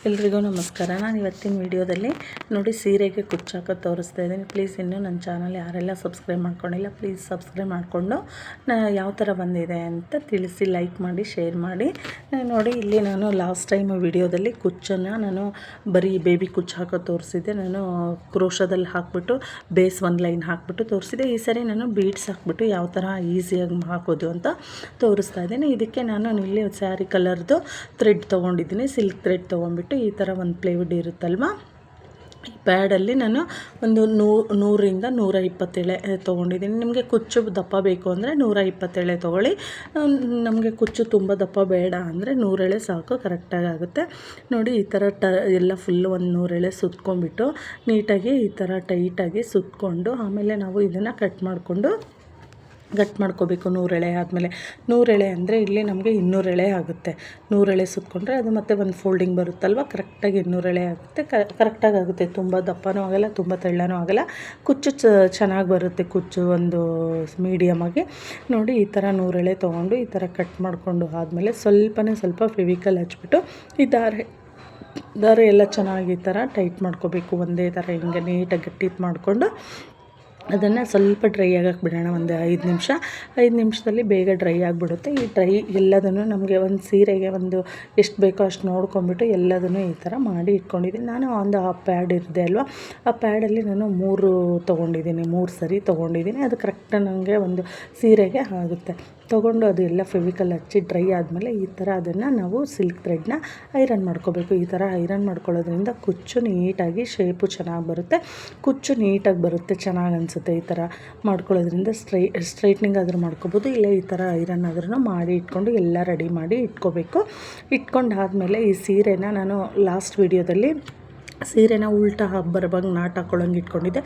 ಎಲ್ರಿಗೂ ನಮಸ್ಕಾರ. ನಾನು ಇವತ್ತಿನ ವಿಡಿಯೋದಲ್ಲಿ ನೋಡಿ ಸೀರೆಗೆ ಕುಚ್ಚು ಹಾಕೋದು ತೋರಿಸ್ತಾ ಇದ್ದೀನಿ. ಪ್ಲೀಸ್ ಇನ್ನೂ ನನ್ನ ಚಾನಲ್ ಯಾರೆಲ್ಲ ಸಬ್ಸ್ಕ್ರೈಬ್ ಮಾಡ್ಕೊಂಡಿಲ್ಲ ಪ್ಲೀಸ್ ಸಬ್ಸ್ಕ್ರೈಬ್ ಮಾಡಿಕೊಂಡು ಯಾವ ಥರ ಬಂದಿದೆ ಅಂತ ತಿಳಿಸಿ, ಲೈಕ್ ಮಾಡಿ, ಶೇರ್ ಮಾಡಿ. ನೋಡಿ ಇಲ್ಲಿ ನಾನು ಲಾಸ್ಟ್ ಟೈಮ್ ವಿಡಿಯೋದಲ್ಲಿ ಕುಚ್ಚನ್ನು ನಾನು ಬರೀ ಬೇಬಿ ಕುಚ್ಚು ಹಾಕೋದು ತೋರಿಸಿದ್ದೆ. ನಾನು ಕ್ರೋಶದಲ್ಲಿ ಹಾಕ್ಬಿಟ್ಟು ಬೇಸ್ ಒಂದು ಲೈನ್ ಹಾಕ್ಬಿಟ್ಟು ತೋರಿಸಿದೆ. ಈ ಸರಿ ನಾನು ಬೀಡ್ಸ್ ಹಾಕ್ಬಿಟ್ಟು ಯಾವ ಥರ ಈಸಿಯಾಗಿ ಹಾಕೋದು ಅಂತ ತೋರಿಸ್ತಾ ಇದ್ದೀನಿ. ಇದಕ್ಕೆ ನಾನು ಇಲ್ಲಿ ಸ್ಯಾರಿ ಕಲರ್ದು ಥ್ರೆಡ್ ತೊಗೊಂಡಿದ್ದೀನಿ, ಸಿಲ್ಕ್ ಥ್ರೆಡ್ ತೊಗೊಂಡ್ಬಿಟ್ಟು ಈ ಥರ ಒಂದು ಪ್ಲೈವುಡ್ ಇರುತ್ತಲ್ವ, ಈ ಪ್ಯಾಡಲ್ಲಿ ನಾನು ಒಂದು 100ರಿಂದ 120 ಎಳೆ ತೊಗೊಂಡಿದ್ದೀನಿ. ನಿಮಗೆ ಕುಚ್ಚು ದಪ್ಪ ಬೇಕು ಅಂದರೆ 120 ಎಳೆ ತೊಗೊಳ್ಳಿ. ನಮಗೆ ಕುಚ್ಚು ತುಂಬ ದಪ್ಪ ಬೇಡ ಅಂದರೆ 100 ಎಳೆ ಸಾಕು, ಕರೆಕ್ಟಾಗಿ ಆಗುತ್ತೆ. ನೋಡಿ ಈ ಥರ ಎಲ್ಲ ಫುಲ್ಲು ಒಂದು 100 ಎಳೆ ಸುತ್ಕೊಂಡ್ಬಿಟ್ಟು ನೀಟಾಗಿ ಈ ಥರ ಟೈಟಾಗಿ ಸುತ್ಕೊಂಡು ಆಮೇಲೆ ನಾವು ಇದನ್ನು ಕಟ್ ಮಾಡ್ಕೋಬೇಕು. 100 ಎಳೆ ಆದಮೇಲೆ 100 ಎಳೆ ಅಂದರೆ ಇಲ್ಲಿ ನಮಗೆ 200 ಎಳೆ ಆಗುತ್ತೆ. 100 ಎಳೆ ಸುತ್ಕೊಂಡ್ರೆ ಅದು ಮತ್ತೆ ಒಂದು ಫೋಲ್ಡಿಂಗ್ ಬರುತ್ತಲ್ವ, ಕರೆಕ್ಟಾಗಿ 200 ಎಳೆ ಆಗುತ್ತೆ. ಕರೆಕ್ಟಾಗಿ ಆಗುತ್ತೆ. ತುಂಬ ದಪ್ಪನೂ ಆಗಲ್ಲ, ತುಂಬ ತೆಳ್ಳನೂ ಆಗಲ್ಲ. ಕುಚ್ಚು ಚೆನ್ನಾಗಿ ಬರುತ್ತೆ. ಕುಚ್ಚು ಒಂದು ಮೀಡಿಯಮಾಗಿ ನೋಡಿ ಈ ಥರ 100 ಎಳೆ ತೊಗೊಂಡು ಈ ಥರ ಕಟ್ ಮಾಡಿಕೊಂಡು ಆದಮೇಲೆ ಸ್ವಲ್ಪ ಫೆವಿಕಲ್ ಹಚ್ಬಿಟ್ಟು ಈ ದಾರ ಎಲ್ಲ ಚೆನ್ನಾಗಿ ಈ ಥರ ಟೈಟ್ ಮಾಡ್ಕೋಬೇಕು. ಒಂದೇ ಥರ ಹಿಂಗೆ ನೀಟಾಗಿ ಗಟ್ಟಿ ಮಾಡಿಕೊಂಡು ಅದನ್ನು ಸ್ವಲ್ಪ ಡ್ರೈ ಆಗಕ್ಕೆ ಬಿಡೋಣ. ಒಂದು 5 ನಿಮಿಷದಲ್ಲಿ ಬೇಗ ಡ್ರೈ ಆಗಿಬಿಡುತ್ತೆ. ಈ ಡ್ರೈ ಎಲ್ಲದನ್ನು ನಮಗೆ ಒಂದು ಸೀರೆಗೆ ಒಂದು ಎಷ್ಟು ಬೇಕೋ ಅಷ್ಟು ನೋಡ್ಕೊಂಬಿಟ್ಟು ಎಲ್ಲದನ್ನು ಈ ಥರ ಮಾಡಿ ಇಟ್ಕೊಂಡಿದ್ದೀನಿ. ನಾನು ಒಂದು ಆ ಪ್ಯಾಡ್ ಇರಿದೆ ಅಲ್ವ, ಆ ಪ್ಯಾಡಲ್ಲಿ ನಾನು 3 ಸರಿ ತೊಗೊಂಡಿದ್ದೀನಿ. ಅದು ಕರೆಕ್ಟಾಗಿ ನನಗೆ ಒಂದು ಸೀರೆಗೆ ಆಗುತ್ತೆ. ತೊಗೊಂಡು ಅದು ಎಲ್ಲ ಫೆವಿಕಲ್ ಹಚ್ಚಿ ಡ್ರೈ ಆದಮೇಲೆ ಈ ಥರ ಅದನ್ನು ನಾವು ಸಿಲ್ಕ್ ಥ್ರೆಡ್ನ ಐರನ್ ಮಾಡ್ಕೋಬೇಕು. ಈ ಥರ ಐರನ್ ಮಾಡ್ಕೊಳ್ಳೋದ್ರಿಂದ ಕುಚ್ಚು ನೀಟಾಗಿ ಶೇಪು ಚೆನ್ನಾಗಿ ಬರುತ್ತೆ, ಕುಚ್ಚು ನೀಟಾಗಿ ಬರುತ್ತೆ, ಚೆನ್ನಾಗಿ ಅನಿಸುತ್ತೆ. ಈ ಥರ ಮಾಡ್ಕೊಳ್ಳೋದ್ರಿಂದ ಸ್ಟ್ರೈಟ್ನಿಂಗ್ ಆದರೂ ಮಾಡ್ಕೋಬೋದು, ಇಲ್ಲ ಈ ಥರ ಐರನ್ ಆದ್ರೂ ಮಾಡಿ ಇಟ್ಕೊಂಡು ಎಲ್ಲ ರೆಡಿ ಮಾಡಿ ಇಟ್ಕೋಬೇಕು. ಇಟ್ಕೊಂಡಾದಮೇಲೆ ಈ ಸೀರೆನ ನಾನು ಲಾಸ್ಟ್ ವೀಡಿಯೋದಲ್ಲಿ ಸೀರೆನ ಉಲ್ಟಾ ಬರುವಾಗ ನಾಟ್ ಹಾಕ್ಕೊಳ್ಳೋಂಗೆ ಇಟ್ಕೊಂಡಿದ್ದೆ.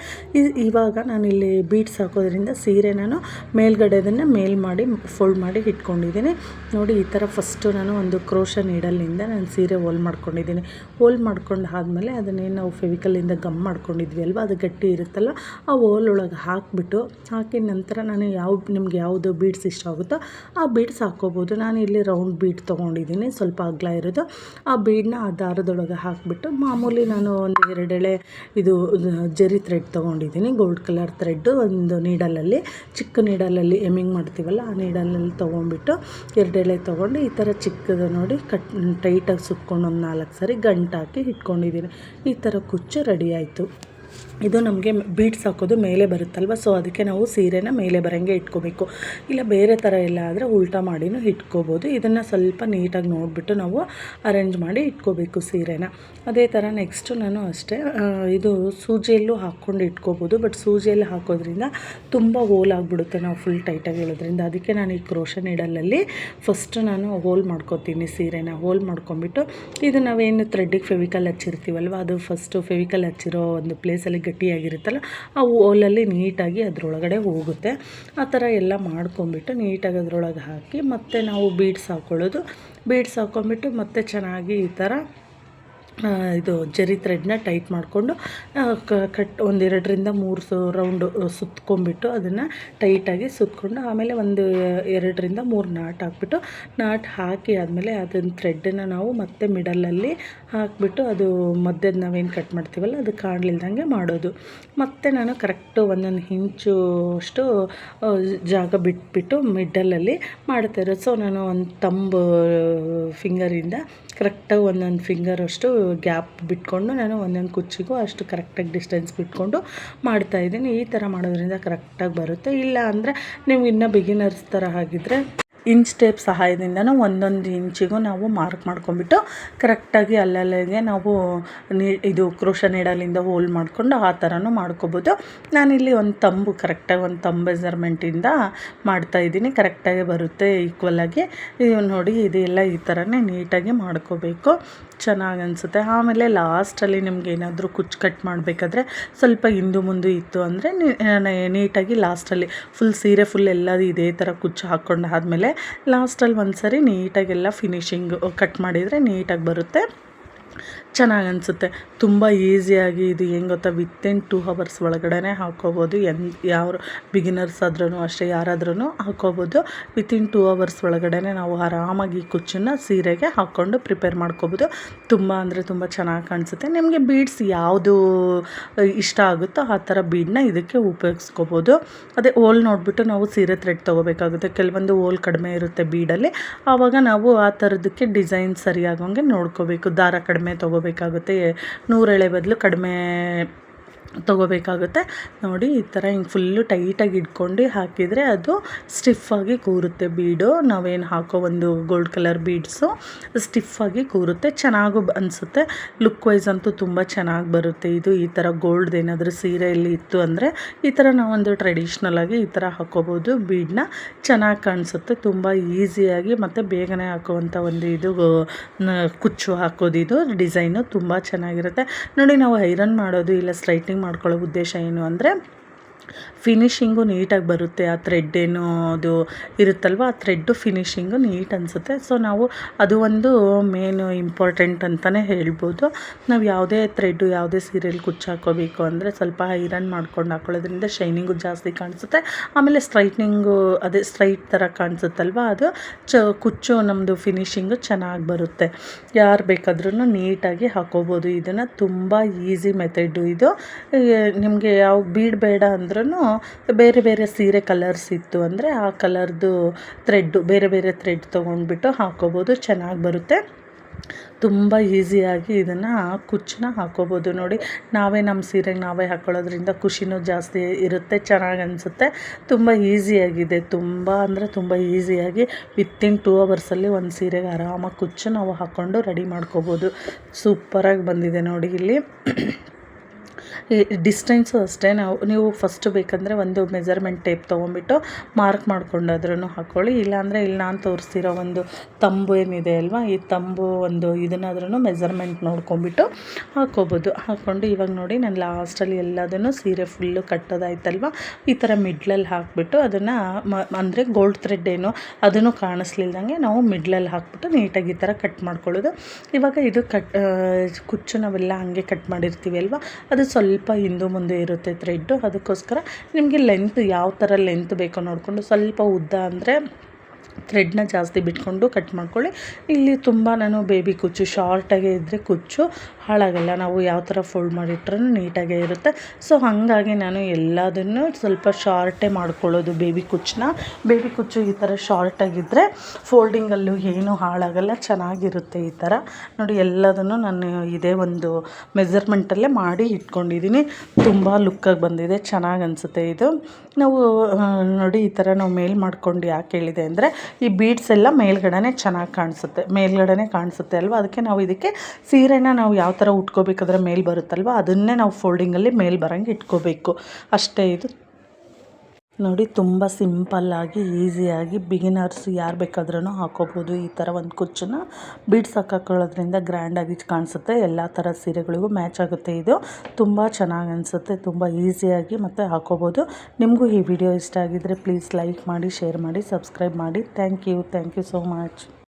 ಇವಾಗ ನಾನು ಇಲ್ಲಿ ಬೀಡ್ಸ್ ಹಾಕೋದ್ರಿಂದ ಸೀರೆ ನಾನು ಮೇಲ್ಗಡೆ ಅದನ್ನು ಮಾಡಿ ಫೋಲ್ಡ್ ಮಾಡಿ ಇಟ್ಕೊಂಡಿದ್ದೀನಿ. ನೋಡಿ ಈ ಥರ ಫಸ್ಟು ನಾನು ಒಂದು ಕ್ರೋಶ ನೀಡಲ್ಲಿಂದ ನಾನು ಸೀರೆ ಹೋಲ್ ಮಾಡ್ಕೊಂಡಿದ್ದೀನಿ. ಹೋಲ್ ಮಾಡ್ಕೊಂಡು ಆದಮೇಲೆ ಅದನ್ನೇನು ನಾವು ಫೆವಿಕಲ್ಲಿಂದ ಗಮ್ ಮಾಡ್ಕೊಂಡಿದ್ವಿ ಅಲ್ವ, ಅದು ಗಟ್ಟಿ ಇರುತ್ತಲ್ಲ, ಆ ಹೋಲ್ ಒಳಗೆ ಹಾಕಿದ ನಂತರ ನಾನು ನಿಮ್ಗೆ ಯಾವುದು ಬೀಡ್ಸ್ ಇಷ್ಟ ಆಗುತ್ತೋ ಆ ಬೀಡ್ಸ್ ಹಾಕ್ಕೋಬೋದು. ನಾನು ಇಲ್ಲಿ ರೌಂಡ್ ಬೀಡ್ ತೊಗೊಂಡಿದ್ದೀನಿ, ಸ್ವಲ್ಪ ಅಗಲ ಇರೋದು. ಆ ಬೀಡನ್ನ ಆ ದಾರದೊಳಗೆ ಹಾಕಿಬಿಟ್ಟು ಮಾಮೂಲಿ ನಾನು ಒಂದು 2 ಎಳೆ ಇದು ಜರಿ ಥ್ರೆಡ್ ತೊಗೊಂಡಿದ್ದೀನಿ, ಗೋಲ್ಡ್ ಕಲರ್ ಥ್ರೆಡ್ಡು. ಒಂದು ನೀಡಲಲ್ಲಿ, ಚಿಕ್ಕ ನೀಡಲಲ್ಲಿ ಎಮ್ಮಿಂಗ್ ಮಾಡ್ತೀವಲ್ಲ ಆ ನೀಡಲಲ್ಲಿ ತೊಗೊಂಡ್ಬಿಟ್ಟು 2 ಎಳೆ ತೊಗೊಂಡು ಈ ಥರ ಚಿಕ್ಕದು ನೋಡಿ ಟೈಟಾಗಿ ಸುತ್ಕೊಂಡು ಒಂದು 4 ಸರಿ ಗಂಟು ಹಾಕಿ ಇಟ್ಕೊಂಡಿದ್ದೀನಿ. ಈ ಥರ ಕುಚ್ಚು ರೆಡಿ ಆಯಿತು. ಇದು ನಮಗೆ ಬೀಡ್ಸ್ ಹಾಕೋದು ಮೇಲೆ ಬರುತ್ತಲ್ವ, ಸೊ ಅದಕ್ಕೆ ನಾವು ಸೀರೆನ ಮೇಲೆ ಬರೋಂಗೆ ಇಟ್ಕೋಬೇಕು. ಇಲ್ಲ ಬೇರೆ ಥರ ಎಲ್ಲ ಆದರೆ ಉಲ್ಟಾ ಮಾಡಿನೂ ಇಟ್ಕೋಬೋದು. ಇದನ್ನು ಸ್ವಲ್ಪ ನೀಟಾಗಿ ನೋಡಿಬಿಟ್ಟು ನಾವು ಅರೇಂಜ್ ಮಾಡಿ ಇಟ್ಕೋಬೇಕು ಸೀರೆನ. ಅದೇ ಥರ ನೆಕ್ಸ್ಟು ನಾನು ಅಷ್ಟೇ ಇದು ಸೂಜಿಯಲ್ಲೂ ಹಾಕ್ಕೊಂಡು ಇಟ್ಕೋಬೋದು, ಬಟ್ ಸೂಜಿಯಲ್ಲಿ ಹಾಕೋದ್ರಿಂದ ತುಂಬ ಹೋಲ್ ಆಗಿಬಿಡುತ್ತೆ ನಾವು ಫುಲ್ ಟೈಟಾಗಿ ಹೇಳೋದ್ರಿಂದ. ಅದಕ್ಕೆ ನಾನು ಈ ಕ್ರೋಶ ನೀಡಲಲ್ಲಿ ಫಸ್ಟು ನಾನು ಹೋಲ್ ಮಾಡ್ಕೋತೀನಿ ಸೀರೆನ. ಹೋಲ್ ಮಾಡ್ಕೊಂಬಿಟ್ಟು ಇದು ನಾವೇನು ಥ್ರೆಡ್ಡಿಗೆ ಫೆವಿಕಲ್ ಹಚ್ಚಿರ್ತೀವಲ್ವ, ಅದು ಫಸ್ಟು ಫೆವಿಕಲ್ ಹಚ್ಚಿರೋ ಒಂದು ಪ್ಲೇಸಲ್ಲಿ ಗಟ್ಟಿಯಾಗಿರುತ್ತಲ್ಲ ಆ ಹೋಲಲ್ಲಿ ನೀಟಾಗಿ ಅದರೊಳಗಡೆ ಹೋಗುತ್ತೆ. ಆ ಥರ ಎಲ್ಲ ಮಾಡ್ಕೊಂಬಿಟ್ಟು ನೀಟಾಗಿ ಅದರೊಳಗೆ ಹಾಕಿ ಮತ್ತೆ ನಾವು ಬೀಡ್ಸ್ ಹಾಕ್ಕೊಂಬಿಟ್ಟು ಮತ್ತೆ ಚೆನ್ನಾಗಿ ಈ ಥರ ಇದು ಜರಿ ಥ್ರೆಡ್ನ ಟೈಟ್ ಮಾಡಿಕೊಂಡು ಒಂದು 2ರಿಂದ 3 ರೌಂಡು ಸುತ್ಕೊಂಡ್ಬಿಟ್ಟು ಅದನ್ನು ಟೈಟಾಗಿ ಸುತ್ಕೊಂಡು ಆಮೇಲೆ ಒಂದು 2ರಿಂದ 3 ನಾಟ್ ಹಾಕ್ಬಿಟ್ಟು ಹಾಕಿ ಆದಮೇಲೆ ಅದನ್ನ ಥ್ರೆಡ್ಡನ್ನು ನಾವು ಮತ್ತೆ ಮಿಡಲಲ್ಲಿ ಹಾಕಿಬಿಟ್ಟು ಅದು ಮಧ್ಯದ ನಾವೇನು ಕಟ್ ಮಾಡ್ತೀವಲ್ಲ ಅದು ಕಾಣಲಿಲ್ದಂಗೆ ಮಾಡೋದು. ಮತ್ತು ನಾನು ಕರೆಕ್ಟು 1 ಇಂಚು ಅಷ್ಟು ಜಾಗ ಬಿಟ್ಬಿಟ್ಟು ಮಿಡಲಲ್ಲಿ ಮಾಡ್ತಾಯಿರೋದು. ಸೊ ನಾನು ಒಂದು ಫಿಂಗರಿಂದ ಕರೆಕ್ಟಾಗಿ 1 ಫಿಂಗರ್ ಅಷ್ಟು ಗ್ಯಾಪ್ ಬಿಟ್ಕೊಂಡು ನಾನು 1 ಕುಚ್ಚಿಗೂ ಅಷ್ಟು ಕರೆಕ್ಟಾಗಿ ಡಿಸ್ಟೆನ್ಸ್ ಬಿಟ್ಕೊಂಡು ಮಾಡ್ತಾಯಿದ್ದೀನಿ. ಈ ಥರ ಮಾಡೋದ್ರಿಂದ ಕರೆಕ್ಟಾಗಿ ಬರುತ್ತೆ. ಇಲ್ಲ ಅಂದರೆ ನೀವು ಇನ್ನೂ ಬಿಗಿನರ್ಸ್ ಥರ ಆಗಿದ್ದರೆ ಇಂಚ್ ಟೇಪ್ ಸಹಾಯದಿಂದನೂ 1 ಇಂಚಿಗೂ ನಾವು ಮಾರ್ಕ್ ಮಾಡ್ಕೊಂಬಿಟ್ಟು ಕರೆಕ್ಟಾಗಿ ಅಲ್ಲಲ್ಲಿಗೆ ನಾವು ಇದು ಕ್ರೋಶ ನೀಡಲಿಂದ ಹೋಲ್ ಮಾಡಿಕೊಂಡು ಆ ಥರನೂ ಮಾಡ್ಕೋಬೋದು. ನಾನಿಲ್ಲಿ ಕರೆಕ್ಟಾಗಿ ಒಂದು ತಂಬ್ ಮೆಜರ್ಮೆಂಟಿಂದ ಮಾಡ್ತಾಯಿದ್ದೀನಿ, ಕರೆಕ್ಟಾಗಿ ಬರುತ್ತೆ ಈಕ್ವಲಾಗಿ. ನೋಡಿ ಇದೆಲ್ಲ ಈ ಥರನೇ ನೀಟಾಗಿ ಮಾಡ್ಕೋಬೇಕು, ಚೆನ್ನಾಗಿ ಅನಿಸುತ್ತೆ. ಆಮೇಲೆ ಲಾಸ್ಟಲ್ಲಿ ನಿಮ್ಗೆ ಏನಾದರೂ ಕುಚ್ಚು ಕಟ್ ಮಾಡಬೇಕಾದ್ರೆ ಸ್ವಲ್ಪ ಹಿಂದು ಮುಂದೆ ಇತ್ತು ಅಂದರೆ ನೀಟಾಗಿ ಲಾಸ್ಟಲ್ಲಿ ಸೀರೆ ಫುಲ್ ಎಲ್ಲ ಇದೇ ಥರ ಕುಚ್ಚು ಹಾಕ್ಕೊಂಡು ಆದಮೇಲೆ ಲಾಸ್ಟಲ್ಲಿ ಒಂದು ಸರಿ ನೀಟಾಗೆಲ್ಲ ಫಿನಿಶಿಂಗ್ ಕಟ್ ಮಾಡಿದರೆ ನೀಟಾಗಿ ಬರುತ್ತೆ. ಚೆನ್ನಾಗಿ ಅನಿಸುತ್ತೆ. ತುಂಬ ಈಸಿಯಾಗಿ ಇದು ಹೆಂಗೆ ಗೊತ್ತಾ, ವಿತಿನ್ 2 ಅವರ್ಸ್ ಒಳಗಡೆ ಹಾಕ್ಕೋಬೋದು. ಯಾರು ಬಿಗಿನರ್ಸ್ ಆದ್ರೂ ಅಷ್ಟೇ, ಯಾರಾದ್ರೂ ಹಾಕ್ಕೋಬೋದು. ವಿತಿನ್ 2 ಅವರ್ಸ್ ಒಳಗಡೆ ನಾವು ಆರಾಮಾಗಿ ಈ ಕುಚ್ಚನ್ನು ಸೀರೆಗೆ ಹಾಕ್ಕೊಂಡು ಪ್ರಿಪೇರ್ ಮಾಡ್ಕೋಬೋದು. ತುಂಬ ಅಂದರೆ ತುಂಬ ಚೆನ್ನಾಗಿ ಕಾಣಿಸುತ್ತೆ. ನಿಮಗೆ ಬೀಡ್ಸ್ ಯಾವುದು ಇಷ್ಟ ಆಗುತ್ತೋ ಆ ಥರ ಬೀಡನ್ನ ಇದಕ್ಕೆ ಉಪಯೋಗಿಸ್ಕೋಬೋದು. ಅದೇ ಹೋಲ್ ನೋಡಿಬಿಟ್ಟು ನಾವು ಸೀರೆ ಥ್ರೆಡ್ ತೊಗೋಬೇಕಾಗುತ್ತೆ. ಕೆಲವೊಂದು ಹೋಲ್ ಕಡಿಮೆ ಇರುತ್ತೆ ಬೀಡಲ್ಲಿ, ಆವಾಗ ನಾವು ಆ ಥರದಕ್ಕೆ ಡಿಸೈನ್ ಸರಿಯಾಗೋಂಗೆ ನೋಡ್ಕೋಬೇಕು. ದಾರ ಕಡಿಮೆ ತೊಗೋಬೇಕಾಗುತ್ತೆ, 100 ಎಳೆ ಬದಲು ಕಡಿಮೆ ತೊಗೋಬೇಕಾಗುತ್ತೆ. ನೋಡಿ ಈ ಥರ ಹಿಂಗೆ ಫುಲ್ಲು ಟೈಟಾಗಿ ಇಟ್ಕೊಂಡು ಹಾಕಿದರೆ ಅದು ಸ್ಟಿಫಾಗಿ ಕೂರುತ್ತೆ ಬೀಡು. ನಾವೇನು ಹಾಕೋ ಒಂದು ಗೋಲ್ಡ್ ಕಲರ್ ಬೀಡ್ಸು ಸ್ಟಿಫಾಗಿ ಕೂರುತ್ತೆ, ಚೆನ್ನಾಗೂ ಅನಿಸುತ್ತೆ. ಲುಕ್ ವೈಸ್ ಅಂತೂ ತುಂಬ ಚೆನ್ನಾಗಿ ಬರುತ್ತೆ ಇದು. ಈ ಥರ ಗೋಲ್ಡ್ ಏನಾದರೂ ಸೀರೆಯಲ್ಲಿ ಇತ್ತು ಅಂದರೆ ಈ ಥರ ನಾವೊಂದು ಟ್ರೆಡಿಷ್ನಲಾಗಿ ಈ ಥರ ಹಾಕ್ಕೋಬೋದು ಬೀಡನ್ನ. ಚೆನ್ನಾಗಿ ಕಾಣಿಸುತ್ತೆ, ತುಂಬ ಈಸಿಯಾಗಿ ಮತ್ತು ಬೇಗನೆ ಹಾಕುವಂಥ ಒಂದು ಇದು ಕುಚ್ಚು ಹಾಕೋದು. ಇದು ಡಿಸೈನು ತುಂಬ ಚೆನ್ನಾಗಿರುತ್ತೆ ನೋಡಿ. ನಾವು ಐರನ್ ಮಾಡೋದು ಇಲ್ಲ ಸ್ಟ್ರೈಟ್ನಿಂಗ್ ಮಾಡ್ಕೊಳ್ಳೋ ಉದ್ದೇಶ ಏನು ಅಂದರೆ ಫಿನಿಶಿಂಗು ನೀಟಾಗಿ ಬರುತ್ತೆ. ಆ ಥ್ರೆಡ್ ಏನು ಅದು ಇರುತ್ತಲ್ವ, ಆ ಥ್ರೆಡ್ಡು ಫಿನಿಶಿಂಗು ನೀಟ್ ಅನಿಸುತ್ತೆ. ಸೊ ನಾವು ಅದು ಒಂದು ಮೇನು ಇಂಪಾರ್ಟೆಂಟ್ ಅಂತಲೇ ಹೇಳ್ಬೋದು. ನಾವು ಯಾವುದೇ ಥ್ರೆಡ್ಡು ಯಾವುದೇ ಸೀರೆಯಲ್ಲಿ ಕುಚ್ಚು ಹಾಕೋಬೇಕು ಅಂದರೆ ಸ್ವಲ್ಪ ಐರನ್ ಮಾಡ್ಕೊಂಡು ಹಾಕೊಳ್ಳೋದ್ರಿಂದ ಶೈನಿಂಗು ಜಾಸ್ತಿ ಕಾಣಿಸುತ್ತೆ. ಆಮೇಲೆ ಸ್ಟ್ರೈಟ್ನಿಂಗು ಅದೇ ಸ್ಟ್ರೈಟ್ ಥರ ಕಾಣಿಸುತ್ತಲ್ವ, ಅದು ಕುಚ್ಚು ನಮ್ಮದು ಫಿನಿಶಿಂಗು ಚೆನ್ನಾಗಿ ಬರುತ್ತೆ. ಯಾರು ಬೇಕಾದ್ರೂ ನೀಟಾಗಿ ಹಾಕೋಬೋದು ಇದನ್ನು. ತುಂಬ ಈಸಿ ಮೆಥಡು ಇದು. ನಿಮಗೆ ಯಾವ ಬೀಡ್ ಬೇಡ ಅಂದ್ರೂ ಬೇರೆ ಬೇರೆ ಸೀರೆ ಕಲರ್ಸ್ ಇತ್ತು ಅಂದರೆ ಆ ಕಲರ್ದು ಥ್ರೆಡ್ಡು ಬೇರೆ ಬೇರೆ ಥ್ರೆಡ್ ತೊಗೊಂಡ್ಬಿಟ್ಟು ಹಾಕೋಬೋದು, ಚೆನ್ನಾಗಿ ಬರುತ್ತೆ. ತುಂಬ ಈಸಿಯಾಗಿ ಇದನ್ನು ಕುಚ್ಚನ್ನ ಹಾಕೋಬೋದು ನೋಡಿ. ನಾವೇ ನಮ್ಮ ಸೀರೆಗೆ ನಾವೇ ಹಾಕ್ಕೊಳ್ಳೋದ್ರಿಂದ ಖುಷಿನೂ ಜಾಸ್ತಿ ಇರುತ್ತೆ, ಚೆನ್ನಾಗಿ ಅನಿಸುತ್ತೆ. ತುಂಬ ಈಸಿಯಾಗಿದೆ, ತುಂಬ ಅಂದರೆ ತುಂಬ ಈಸಿಯಾಗಿ ವಿತಿನ್ 2 ಅವರ್ಸಲ್ಲಿ ಒಂದು ಸೀರೆಗೆ ಆರಾಮಾಗಿ ಕುಚ್ಚು ನಾವು ಹಾಕ್ಕೊಂಡು ರೆಡಿ ಮಾಡ್ಕೋಬೋದು. ಸೂಪರಾಗಿ ಬಂದಿದೆ ನೋಡಿ. ಇಲ್ಲಿ ಡಿಸ್ಟೆನ್ಸು ಅಷ್ಟೇ, ನೀವು ಫಸ್ಟು ಬೇಕಂದರೆ ಒಂದು ಮೆಜರ್ಮೆಂಟ್ ಟೇಪ್ ತೊಗೊಂಬಿಟ್ಟು ಮಾರ್ಕ್ ಮಾಡ್ಕೊಂಡಾದ್ರೂ ಹಾಕ್ಕೊಳ್ಳಿ. ಇಲ್ಲಾಂದರೆ ಇಲ್ಲಿ ನಾನು ತೋರಿಸ್ತಿರೋ ಒಂದು ತಂಬು ಏನಿದೆ ಅಲ್ವಾ, ಈ ತಂಬು ಒಂದು ಇದನ್ನಾದ್ರೂ ಮೆಜರ್ಮೆಂಟ್ ನೋಡ್ಕೊಂಬಿಟ್ಟು ಹಾಕ್ಕೋಬೋದು. ಹಾಕ್ಕೊಂಡು ಇವಾಗ ನೋಡಿ ನಾನು ಲಾಸ್ಟಲ್ಲಿ ಎಲ್ಲದನ್ನು ಸೀರೆ ಫುಲ್ಲು ಕಟ್ಟೋದಾಯ್ತಲ್ವ, ಈ ಥರ ಮಿಡ್ಲಲ್ಲಿ ಹಾಕ್ಬಿಟ್ಟು ಅದನ್ನು ಅಂದರೆ ಗೋಲ್ಡ್ ಥ್ರೆಡ್ ಏನು ಅದನ್ನು ಕಾಣಿಸ್ಲಿಲ್ದಂಗೆ ನಾವು ಮಿಡ್ಲಲ್ಲಿ ಹಾಕ್ಬಿಟ್ಟು ನೀಟಾಗಿ ಈ ಥರ ಕಟ್ ಮಾಡ್ಕೊಳ್ಳೋದು. ಇವಾಗ ಇದು ಕುಚ್ಚು ನಾವೆಲ್ಲ ಹಾಗೆ ಕಟ್ ಮಾಡಿರ್ತೀವಿ ಅಲ್ವಾ, ಅದು ಸ್ವಲ್ಪ ಹಿಂದೆ ಮುಂದೆ ಇರುತ್ತೆ ಥ್ರೆಡ್ಡು. ಅದಕ್ಕೋಸ್ಕರ ನಿಮಗೆ ಲೆಂತ್ ಯಾವ ಥರ ಲೆಂತ್ ಬೇಕೋ ನೋಡಿಕೊಂಡು ಸ್ವಲ್ಪ ಉದ್ದ ಅಂದರೆ ಥ್ರೆಡ್ನ ಜಾಸ್ತಿ ಬಿಟ್ಕೊಂಡು ಕಟ್ ಮಾಡ್ಕೊಳ್ಳಿ. ಇಲ್ಲಿ ತುಂಬ ನಾನು ಬೇಬಿ ಕುಚ್ಚು ಶಾರ್ಟಾಗೇ ಇದ್ದರೆ ಕುಚ್ಚು ಹಾಳಾಗಲ್ಲ, ನಾವು ಯಾವ ಥರ ಫೋಲ್ಡ್ ಮಾಡಿಟ್ರೂ ನೀಟಾಗೇ ಇರುತ್ತೆ. ಸೊ ಹಾಗಾಗಿ ನಾನು ಎಲ್ಲದನ್ನು ಸ್ವಲ್ಪ ಶಾರ್ಟೇ ಮಾಡ್ಕೊಳ್ಳೋದು. ಬೇಬಿ ಕುಚ್ಚು ಈ ಥರ ಶಾರ್ಟಾಗಿದ್ದರೆ ಫೋಲ್ಡಿಂಗಲ್ಲೂ ಏನೂ ಹಾಳಾಗಲ್ಲ, ಚೆನ್ನಾಗಿರುತ್ತೆ. ಈ ಥರ ನೋಡಿ ಎಲ್ಲದನ್ನು ನಾನು ಇದೇ ಒಂದು ಮೆಜರ್ಮೆಂಟಲ್ಲೇ ಮಾಡಿ ಇಟ್ಕೊಂಡಿದ್ದೀನಿ. ತುಂಬ ಲುಕ್ಕಾಗಿ ಬಂದಿದೆ, ಚೆನ್ನಾಗಿ ಅನಿಸುತ್ತೆ ಇದು. ನಾವು ನೋಡಿ ಈ ಥರ ನಾವು ಮೇಲ್ ಮಾಡ್ಕೊಂಡು ಯಾಕೆ ಹೇಳಿದೆ ಅಂದರೆ ಈ ಬೀಡ್ಸ್ ಎಲ್ಲ ಮೇಲ್ಗಡೆ ಚೆನ್ನಾಗಿ ಕಾಣಿಸುತ್ತೆ ಅಲ್ವಾ, ಅದಕ್ಕೆ ನಾವು ಇದಕ್ಕೆ ಸೀರೆನ ನಾವು ಯಾವ ಥರ ಉಟ್ಕೋಬೇಕಾದ್ರೆ ಮೇಲ್ ಬರುತ್ತಲ್ವ ಅದನ್ನೇ ನಾವು ಫೋಲ್ಡಿಂಗಲ್ಲಿ ಮೇಲ್ ಬರೋಂಗೆ ಇಟ್ಕೋಬೇಕು ಅಷ್ಟೇ. ಇದು ನೋಡಿ ತುಂಬ ಸಿಂಪಲ್ಲಾಗಿ ಈಸಿಯಾಗಿ ಬಿಗಿನರ್ಸ್ ಯಾರು ಬೇಕಾದ್ರೂ ಹಾಕೋಬೋದು. ಈ ಥರ ಒಂದು ಕುಚ್ಚನ್ನ ಬೀಡ್ಸ್ ಹಾಕೊಳ್ಳೋದ್ರಿಂದ ಗ್ರ್ಯಾಂಡಾಗಿ ಕಾಣಿಸುತ್ತೆ, ಎಲ್ಲ ಥರ ಸೀರೆಗಳಿಗೂ ಮ್ಯಾಚ್ ಆಗುತ್ತೆ. ಇದು ತುಂಬ ಚೆನ್ನಾಗಿ ಅನಿಸುತ್ತೆ, ತುಂಬ ಈಸಿಯಾಗಿ ಮತ್ತು ಹಾಕೋಬೋದು. ನಿಮಗೂ ಈ ವಿಡಿಯೋ ಇಷ್ಟ ಆಗಿದ್ದರೆ ಪ್ಲೀಸ್ ಲೈಕ್ ಮಾಡಿ, ಶೇರ್ ಮಾಡಿ, ಸಬ್ಸ್ಕ್ರೈಬ್ ಮಾಡಿ. Thank you so much.